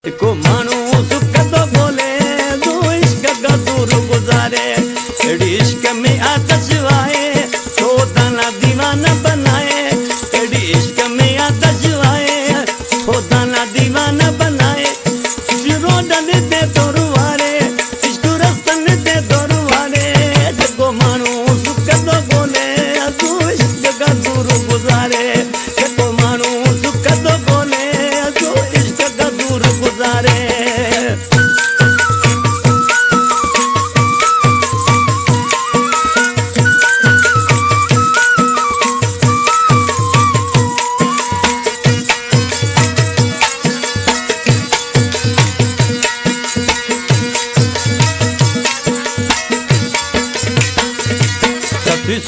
को मानू सुख तो बोले दो इश्क का दूर गुजारे एड़ी इश्क में आतश आए तो दाना दीवाना बनाए एड़ी इश्क में आतश आए तो दाना दीवाना बनाए रोडन दे तोरुवारे इश्क रस्तन दे तोरुवारे को मानू सुख तो बोले दो इश्क का दूर गुजारे को मानू सुख तो बोले दो इश्क का दूर गुजारे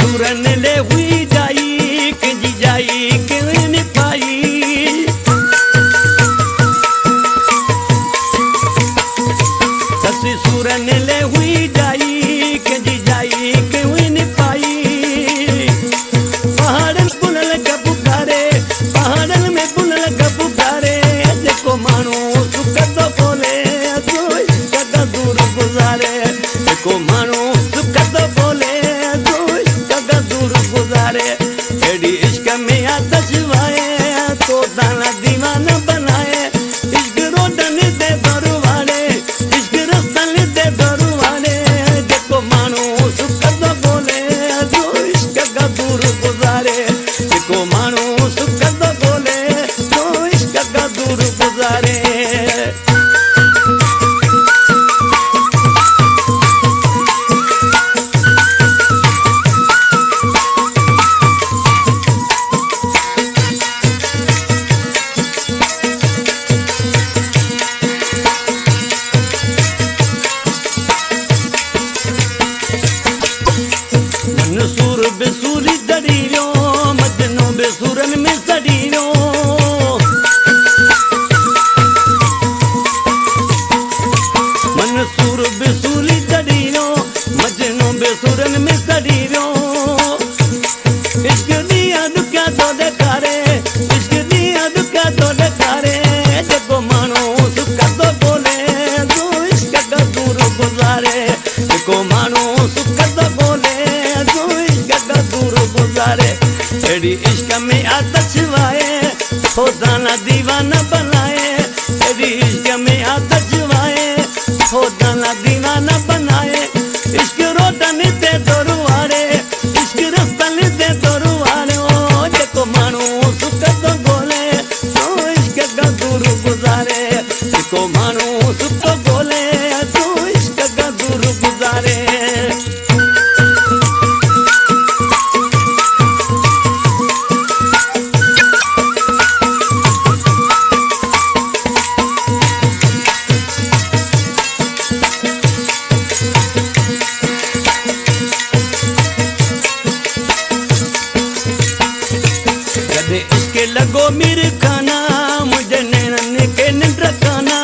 सूरन ले हुई जाई के जी जाई के न पाई ससी सूरन ले हुई जाई के जी जाई के न पाई पहाड़न पुनल का पुकारे पहाड़न में पुनल का पुकारे देखो मानो सुख तो बोले तो इसका दूर गुजारे देखो मानो सुख तो बोले एड़ी इश्क में आतश आए तो दाना दीवाना बनाए इश्क रोडन दे दरवाने इश्क रस्तन दे दरवाने देखो मानो सुख तो बोले जो इश्क का दूर गुजारे देखो मानो सुख तो बोले जो इश्क का दूर गुजारे सूर बेसूरी दड़ीरो मजनू बेसूरन में सड़ीरो मनसूर बेसूरी दड़ीरो मजनू बेसूरन में सड़ीरो इश्क दिया दुखा तो देखारे इश्क दिया दुखा तो देखारे देखो मानो सुख तो बोले जो इश्क का दूर गुजारे देखो मानो सुख तो बोले दूर गुजारे एड़ी इश्क में आतश आए तो दाना दीवाना बनाए एड़ी इश्क में आतश आए तो दाना दीवाना बनाए इश्क रोडन दे दरवारे इश्क रस्तन दे दरवारे ओ देखो मानो सुख तो बोले तो इश्क का दूर गुजारे देखो मानो सुख तो बोले तो इश्क का दूर गुजारे इसके लगो मेरे खाना मुझे नैनन के निंद्रकाना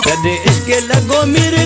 कदे इसके लगो मेरे